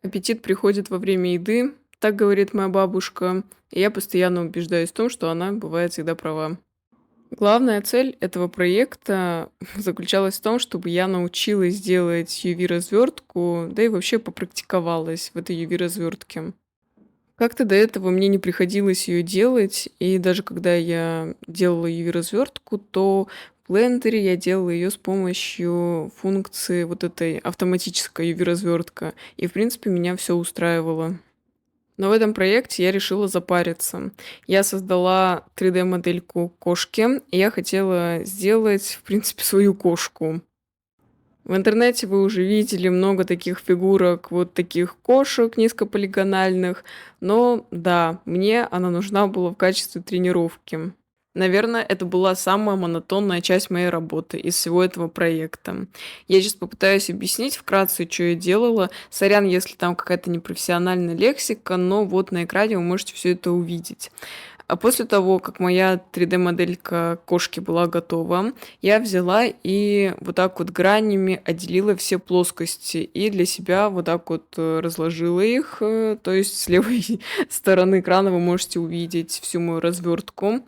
Аппетит приходит во время еды, так говорит моя бабушка, и я постоянно убеждаюсь в том, что она бывает всегда права. Главная цель этого проекта заключалась в том, чтобы я научилась делать UV-развертку, да и вообще попрактиковалась в этой UV-развертке. Как-то до этого мне не приходилось ее делать, и даже когда я делала UV-развертку, то в блендере я делала ее с помощью функции вот этой автоматической UV-развертка, и в принципе меня все устраивало. Но в этом проекте я решила запариться. Я создала 3D-модельку кошки, и я хотела сделать, в принципе, свою кошку. В интернете вы уже видели много таких фигурок, вот таких кошек низкополигональных, но да, мне она нужна была в качестве тренировки. Наверное, это была самая монотонная часть моей работы из всего этого проекта. Я сейчас попытаюсь объяснить вкратце, что я делала. Сорян, если там какая-то непрофессиональная лексика, но вот на экране вы можете все это увидеть. А после того, как моя 3D-моделька кошки была готова, я взяла и вот так вот гранями отделила все плоскости и для себя вот так вот разложила их. То есть с левой стороны экрана вы можете увидеть всю мою развертку.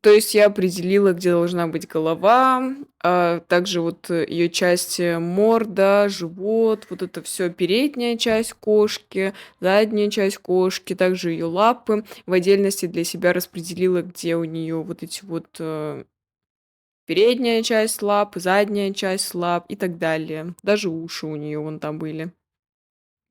То есть я определила, где должна быть голова, также вот ее часть морда, живот, вот это все передняя часть кошки, задняя часть кошки, также ее лапы. В отдельности для себя распределила, где у нее вот эти вот передняя часть лап, задняя часть лап и так далее. Даже уши у нее вон там были.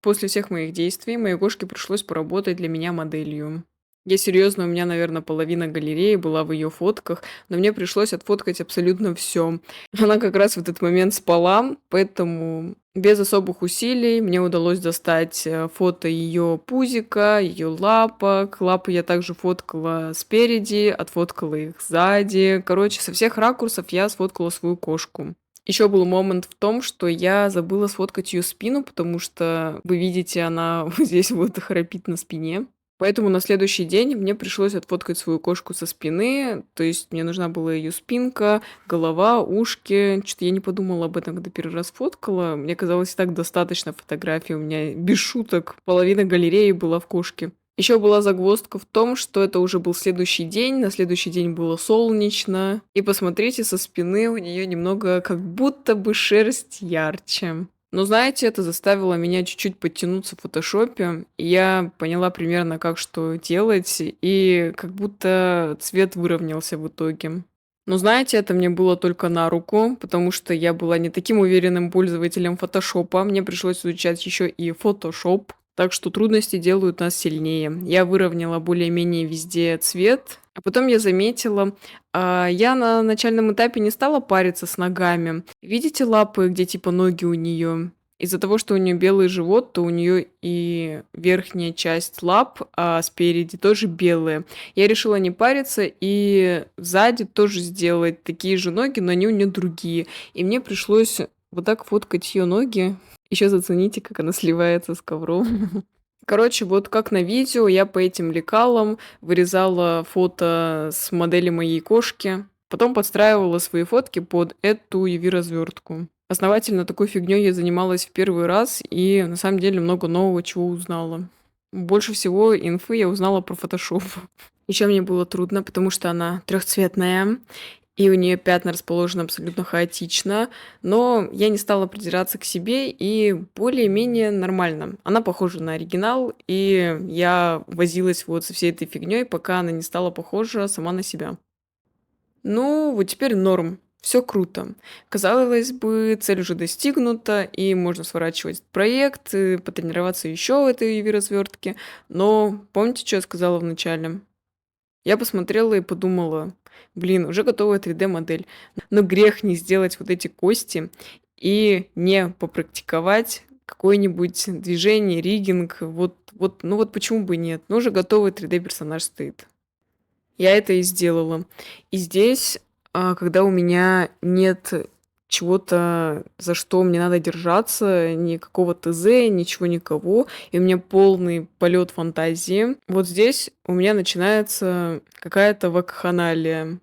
После всех моих действий моей кошке пришлось поработать для меня моделью. Я серьезно, у меня, наверное, половина галереи была в ее фотках, но мне пришлось отфоткать абсолютно все. Она как раз в этот момент спала, поэтому без особых усилий мне удалось достать фото ее пузика, ее лапок. Лапы я также фоткала спереди, отфоткала их сзади. Короче, со всех ракурсов я сфоткала свою кошку. Еще был момент в том, что я забыла сфоткать ее спину, потому что, вы видите, она вот здесь вот храпит на спине. Поэтому на следующий день мне пришлось отфоткать свою кошку со спины, то есть мне нужна была ее спинка, голова, ушки. Что-то я не подумала об этом, когда первый раз фоткала. Мне казалось, и так достаточно фотографий. У меня без шуток половина галереи была в кошке. Еще была загвоздка в том, что это уже был следующий день, на следующий день было солнечно, и посмотрите, со спины у нее немного как будто бы шерсть ярче. Но знаете, это заставило меня чуть-чуть подтянуться в фотошопе, и я поняла примерно, как что делать, и как будто цвет выровнялся в итоге. Но знаете, это мне было только на руку, потому что я была не таким уверенным пользователем фотошопа, мне пришлось изучать еще и фотошоп, так что трудности делают нас сильнее. Я выровняла более-менее везде цвет, а потом я заметила, я на начальном этапе не стала париться с ногами. Видите лапы, где типа ноги у нее? Из-за того, что у нее белый живот, то у нее и верхняя часть лап, спереди тоже белые. Я решила не париться и сзади тоже сделать такие же ноги, но они у нее другие. И мне пришлось вот так фоткать ее ноги. Еще зацените, как она сливается с ковром. Короче, вот как на видео, я по этим лекалам вырезала фото с модели моей кошки, потом подстраивала свои фотки под эту UV-развертку. Основательно такой фигней я занималась в первый раз и на самом деле много нового чего узнала. Больше всего инфы я узнала про Photoshop. Еще мне было трудно, потому что она трехцветная, и у нее пятна расположены абсолютно хаотично, но я не стала придираться к себе, и более-менее нормально. Она похожа на оригинал, и я возилась вот со всей этой фигней, пока она не стала похожа сама на себя. Ну, вот теперь норм. Все круто. Казалось бы, цель уже достигнута, и можно сворачивать проект, и потренироваться еще в этой UV-развертке. Но помните, что я сказала в начале? Я посмотрела и подумала, блин, уже готовая 3D-модель. Но грех не сделать вот эти кости и не попрактиковать какое-нибудь движение, риггинг. Ну вот почему бы нет? Ну, уже готовый 3D-персонаж стоит. Я это и сделала. И здесь, когда у меня нет чего-то, за что мне надо держаться, никакого ТЗ, ничего никого, и у меня полный полет фантазии, вот здесь у меня начинается какая-то вакханалия.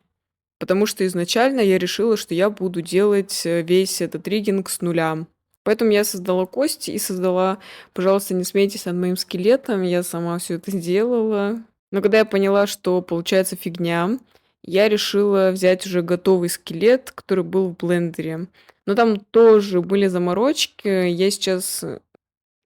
Потому что изначально я решила, что я буду делать весь этот риггинг с нуля. Поэтому я создала кости и создала, пожалуйста, не смейтесь над моим скелетом, я сама все это сделала. Но когда я поняла, что получается фигня, я решила взять уже готовый скелет, который был в блендере. Но там тоже были заморочки. Я сейчас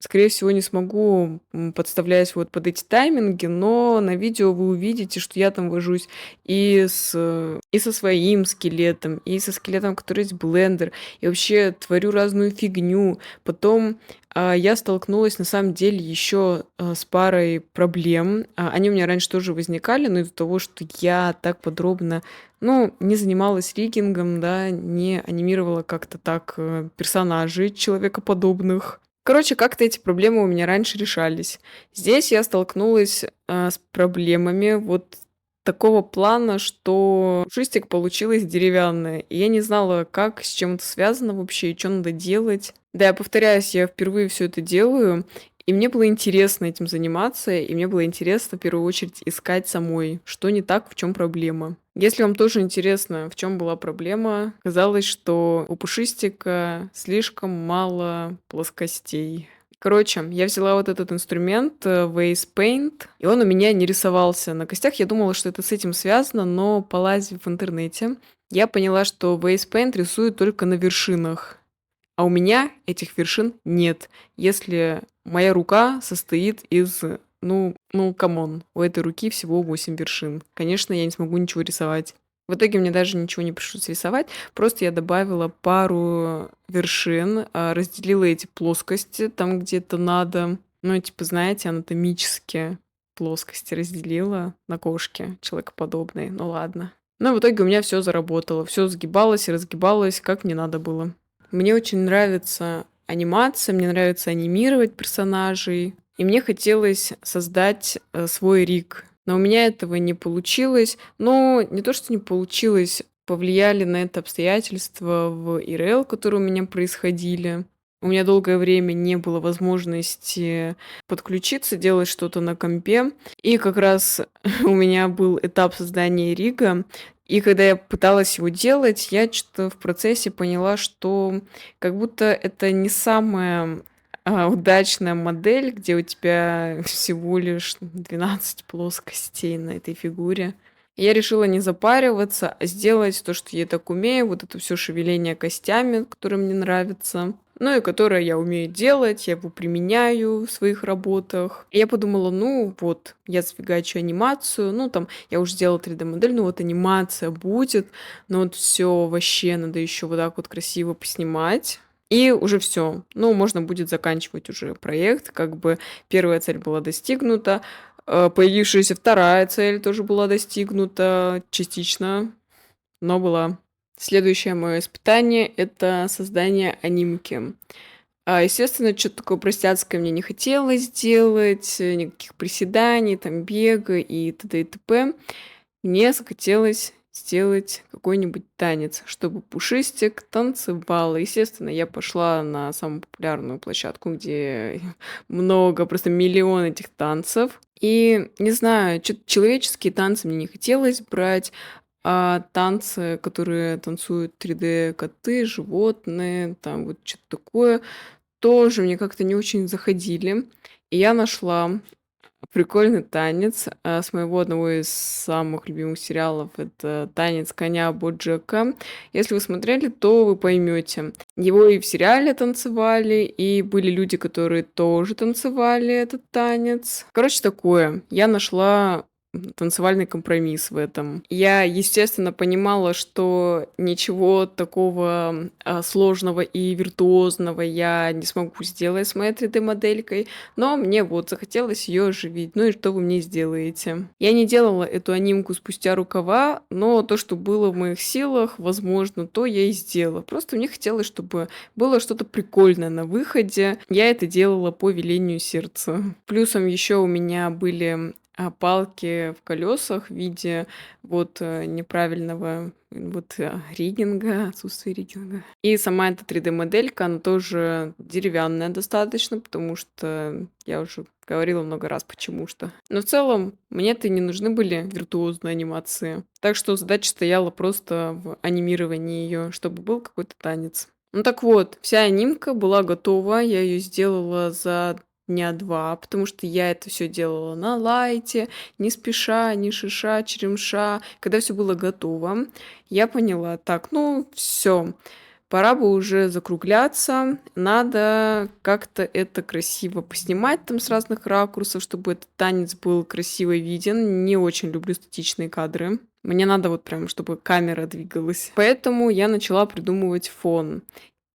скорее всего, не смогу, подставлять вот под эти тайминги, но на видео вы увидите, что я там вожусь и со своим скелетом, и со скелетом, который есть блендер, и вообще творю разную фигню. Потом, я столкнулась на самом деле еще, с парой проблем. Они у меня раньше тоже возникали, но из-за того, что я так подробно, ну, не занималась риггингом, да, не анимировала как-то так, персонажей человекоподобных. Короче, как-то эти проблемы у меня раньше решались. Здесь я столкнулась, с проблемами вот такого плана, что пушистик получилась деревянная, и я не знала, как, с чем это связано вообще и чё надо делать. Да, я повторяюсь, я впервые все это делаю, и мне было интересно этим заниматься, и мне было интересно в первую очередь искать самой, что не так, в чем проблема. Если вам тоже интересно, в чем была проблема, казалось, что у пушистика слишком мало плоскостей. Короче, я взяла вот этот инструмент Face Paint, и он у меня не рисовался на костях. Я думала, что это с этим связано, но полазив в интернете, я поняла, что Face Paint рисует только на вершинах. А у меня этих вершин нет. Если моя рука состоит из, ну, камон, у этой руки всего 8 вершин. Конечно, я не смогу ничего рисовать. В итоге мне даже ничего не пришлось рисовать, просто я добавила пару вершин, разделила эти плоскости там, где это надо. Ну, типа, знаете, анатомические плоскости разделила на кошки человекоподобные. Ну ладно. Но в итоге у меня все заработало, все сгибалось и разгибалось, как мне надо было. Мне очень нравится анимация, мне нравится анимировать персонажей, и мне хотелось создать, свой риг. Но у меня этого не получилось. Но не то, что не получилось, повлияли на это обстоятельства в ИРЛ, которые у меня происходили. У меня долгое время не было возможности подключиться, делать что-то на компе. И как раз у меня был этап создания рига, и когда я пыталась его делать, я что-то в процессе поняла, что как будто это не самая, удачная модель, где у тебя всего лишь 12 плоскостей на этой фигуре. И я решила не запариваться, а сделать то, что я так умею, вот это все шевеление костями, которое мне нравится, ну и которое я умею делать, я его применяю в своих работах. И я подумала, ну вот, я сфигачу анимацию, ну там я уже сделала 3D-модель, ну вот анимация будет, но вот все вообще надо еще вот так вот красиво поснимать. И уже все. Ну, можно будет заканчивать уже проект. Как бы первая цель была достигнута. Появившаяся вторая цель тоже была достигнута частично, но была. Следующее мое испытание — это создание анимки. Естественно, что то такое простецкое мне не хотелось делать, никаких приседаний, там, бега и т.д. и т.п. Мне захотелось сделать какой-нибудь танец, чтобы Пушистик танцевал. Естественно, я пошла на самую популярную площадку, где много, просто миллион этих танцев. И не знаю, чё-то человеческие танцы мне не хотелось брать, а танцы, которые танцуют 3D-коты, животные, там вот что то такое, тоже мне как-то не очень заходили. И я нашла прикольный танец, с моего одного из самых любимых сериалов. Это "Танец коня" Боджека. Если вы смотрели, то вы поймете. Его и в сериале танцевали, и были люди, которые тоже танцевали этот танец. Короче, такое. Я нашла танцевальный компромисс в этом. Я, естественно, понимала, что ничего такого, сложного и виртуозного я не смогу сделать с моей 3D-моделькой, но мне вот захотелось ее оживить. Ну и что вы мне сделаете? Я не делала эту анимку спустя рукава, но то, что было в моих силах, возможно, то я и сделала. Просто мне хотелось, чтобы было что-то прикольное на выходе. Я это делала по велению сердца. Плюсом еще у меня были, палки в колесах в виде вот, неправильного вот, риггинга, отсутствия риггинга. И сама эта 3D-моделька, она тоже деревянная достаточно, потому что я уже говорила много раз, почему что. Но в целом мне-то не нужны были виртуозные анимации. Так что задача стояла просто в анимировании ее, чтобы был какой-то танец. Ну так вот, вся анимка была готова, я ее сделала за дня 2, потому что я это все делала на лайте, не спеша, не шиша, черемша. Когда все было готово, я поняла: так, ну все, пора бы уже закругляться, надо как-то это красиво поснимать там с разных ракурсов, чтобы этот танец был красиво виден. Не очень люблю статичные кадры. Мне надо вот прям, чтобы камера двигалась. Поэтому я начала придумывать фон.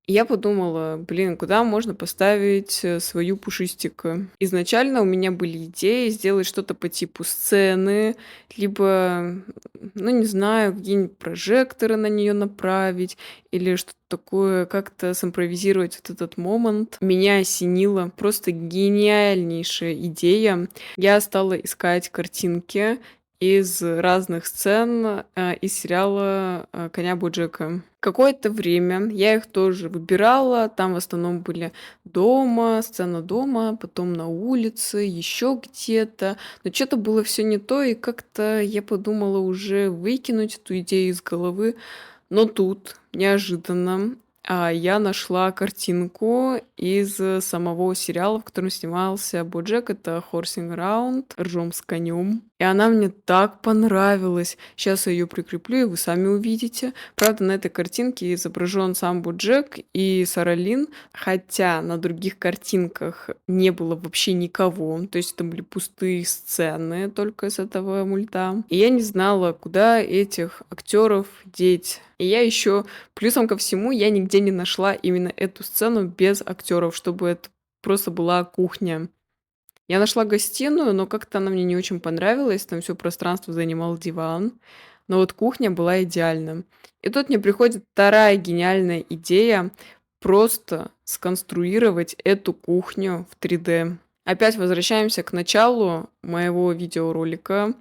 И я подумала: блин, куда можно поставить, свою Пушистика? Изначально у меня были идеи сделать что-то по типу сцены, либо, ну, не знаю, какие-нибудь прожекторы на нее направить или что-то такое, как-то симпровизировать вот этот момент. Меня осенила просто гениальнейшая идея. Я стала искать картинки из разных сцен, из сериала, "Коня Боджека". Какое-то время я их тоже выбирала. Там в основном были дома, сцена дома, потом на улице, еще где-то. Но что то было все не то, и как-то я подумала уже выкинуть эту идею из головы. Но тут неожиданно, я нашла картинку из, самого сериала, в котором снимался "Боджек". Это "Horsing Around", "Ржем с конем". И она мне так понравилась. Сейчас я ее прикреплю, и вы сами увидите. Правда, на этой картинке изображен сам Боджек и Сара Лин, хотя на других картинках не было вообще никого. То есть это были пустые сцены только из этого мульта. И я не знала, куда этих актеров деть. И я еще плюсом ко всему, я нигде не нашла именно эту сцену без актеров, чтобы это просто была кухня. Я нашла гостиную, но как-то она мне не очень понравилась. Там все пространство занимал диван. Но вот кухня была идеальна. И тут мне приходит вторая гениальная идея просто сконструировать эту кухню в 3D. Опять возвращаемся к началу моего видеоролика.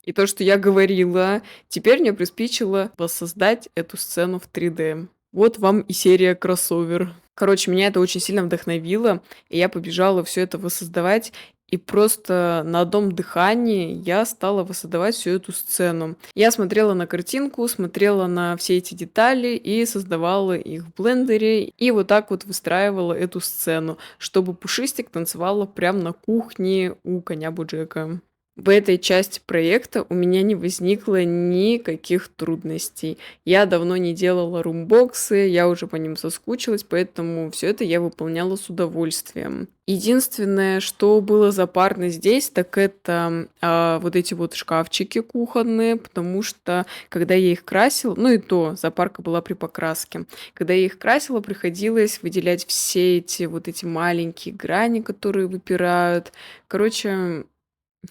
И то, что я говорила, теперь мне приспичило воссоздать эту сцену в 3D. Вот вам и серия кроссовер. Короче, меня это очень сильно вдохновило, и я побежала все это воссоздавать. И просто на одном дыхании я стала воссоздавать всю эту сцену. Я смотрела на картинку, смотрела на все эти детали и создавала их в блендере. И вот так вот выстраивала эту сцену, чтобы Пушистик танцевала прямо на кухне у коня Боджека. В этой части проекта у меня не возникло никаких трудностей. Я давно не делала румбоксы, я уже по ним соскучилась, поэтому все это я выполняла с удовольствием. Единственное, что было запарно здесь, так это вот эти вот шкафчики кухонные, потому что когда я их красила, ну и то запарка была при покраске, когда я их красила, приходилось выделять все эти маленькие грани, которые выпирают. Короче,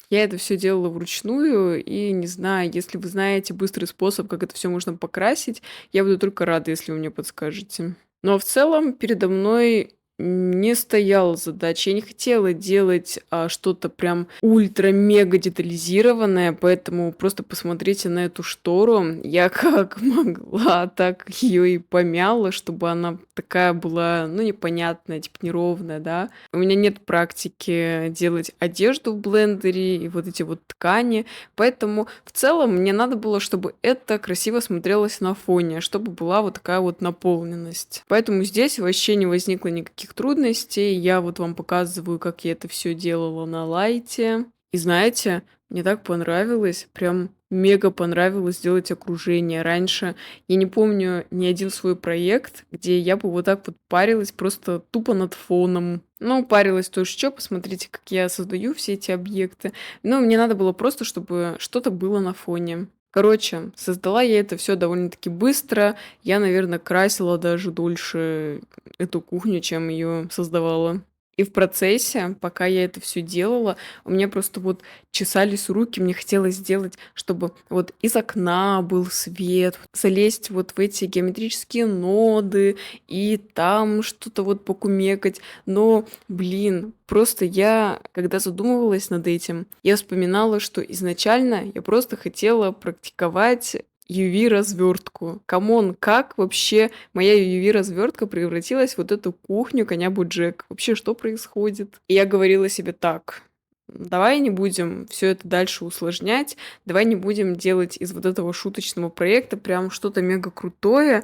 я это все делала вручную, и не знаю, если вы знаете быстрый способ, как это все можно покрасить, я буду только рада, если вы мне подскажете. Но в целом передо мной не стояла задача. Я не хотела делать, что-то прям ультра-мега детализированное, поэтому просто посмотрите на эту штору. Я как могла, так ее и помяла, чтобы она такая была, ну, непонятная, типа неровная, да. У меня нет практики делать одежду в блендере и вот эти вот ткани, поэтому в целом мне надо было, чтобы это красиво смотрелось на фоне, чтобы была вот такая вот наполненность. Поэтому здесь вообще не возникло никаких трудностей. Я вот вам показываю, как я это все делала на лайте. И знаете, мне так понравилось, прям мега понравилось делать окружение. Раньше я не помню ни один свой проект, где я бы вот так вот парилась просто тупо над фоном. Ну, парилась тоже что, посмотрите, как я создаю все эти объекты. Но мне надо было просто, чтобы что-то было на фоне. Короче, создала я это все довольно-таки быстро. Я, наверное, красила даже дольше эту кухню, чем ее создавала. И в процессе, пока я это все делала, у меня просто вот чесались руки, мне хотелось сделать, чтобы вот из окна был свет, залезть вот в эти геометрические ноды и там что-то вот покумекать. Но, блин, просто я, когда задумывалась над этим, я вспоминала, что изначально я просто хотела практиковать UV-развертку. Камон, как вообще моя UV-развертка превратилась в вот эту кухню коня Боджек? Вообще, что происходит? И я говорила себе так: давай не будем все это дальше усложнять, давай не будем делать из вот этого шуточного проекта прям что-то мега крутое,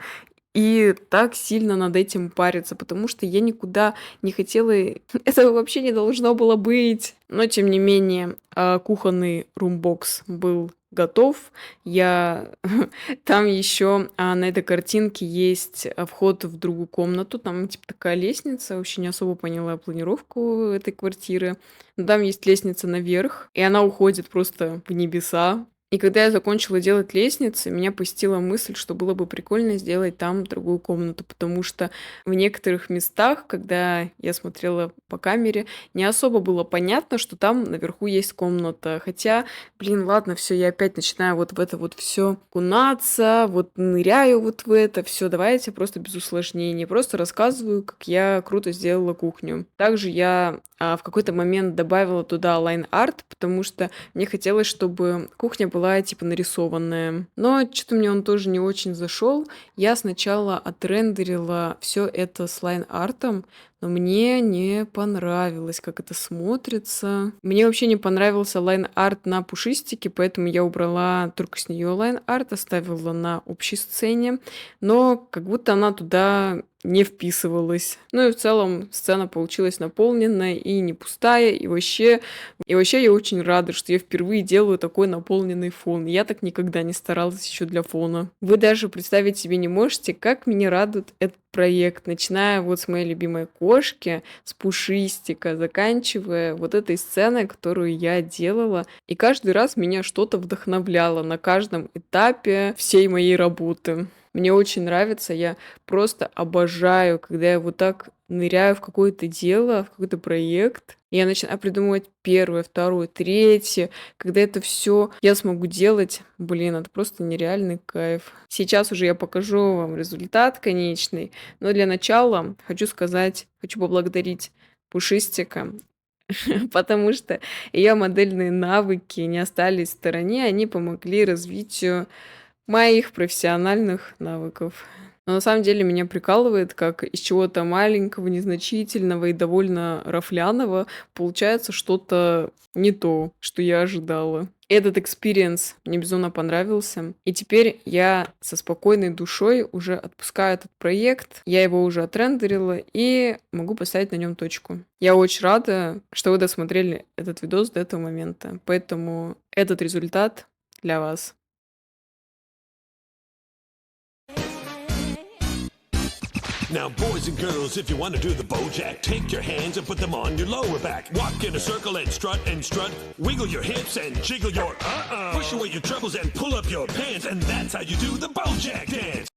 и так сильно над этим париться, потому что я никуда не хотела, этого вообще не должно было быть. Но тем не менее, кухонный румбокс был готов. Я там еще на этой картинке есть вход в другую комнату. Там типа такая лестница. Вообще не особо поняла планировку этой квартиры. Но там есть лестница наверх, и она уходит просто в небеса. И когда я закончила делать лестницы, меня посетила мысль, что было бы прикольно сделать там другую комнату, потому что в некоторых местах, когда я смотрела по камере, не особо было понятно, что там наверху есть комната. Хотя, блин, ладно, все, я опять начинаю вот в это вот все кунаться, вот ныряю вот в это все. Давайте просто без усложнений. Просто рассказываю, как я круто сделала кухню. Также я в какой-то момент добавила туда лайн-арт, потому что мне хотелось, чтобы кухня была типа нарисованная. Но что-то мне он тоже не очень зашел. Я сначала отрендерила все это с лайн-артом, но мне не понравилось, как это смотрится. Мне вообще не понравился лайн-арт на пушистике, поэтому я убрала только с нее лайн-арт, оставила на общей сцене, но как будто она туда не вписывалась. Ну и в целом сцена получилась наполненная и не пустая, и вообще я очень рада, что я впервые делаю такой наполненный фон. Я так никогда не старалась еще для фона. Вы даже представить себе не можете, как меня радует этот проект, начиная вот с моей любимой кошки, с пушистика, заканчивая вот этой сценой, которую я делала. И каждый раз меня что-то вдохновляло на каждом этапе всей моей работы. Мне очень нравится, я просто обожаю, когда я вот так ныряю в какое-то дело, в какой-то проект. И я начинаю придумывать первое, второе, третье. Когда это все я смогу делать, блин, это просто нереальный кайф. Сейчас уже я покажу вам результат конечный. Но для начала хочу поблагодарить Пушистика, потому что ее модельные навыки не остались в стороне, они помогли развитию моих профессиональных навыков. Но на самом деле меня прикалывает, как из чего-то маленького, незначительного и довольно рафляного получается что-то не то, что я ожидала. Этот экспириенс мне безумно понравился. И теперь я со спокойной душой уже отпускаю этот проект. Я его уже отрендерила и могу поставить на нем точку. Я очень рада, что вы досмотрели этот видос до этого момента. Поэтому этот результат для вас. Now, boys and girls, if you want to do the Bojack, take your hands and put them on your lower back. Walk in a circle and strut, wiggle your hips and jiggle your push away your troubles and pull up your pants, and that's how you do the Bojack dance.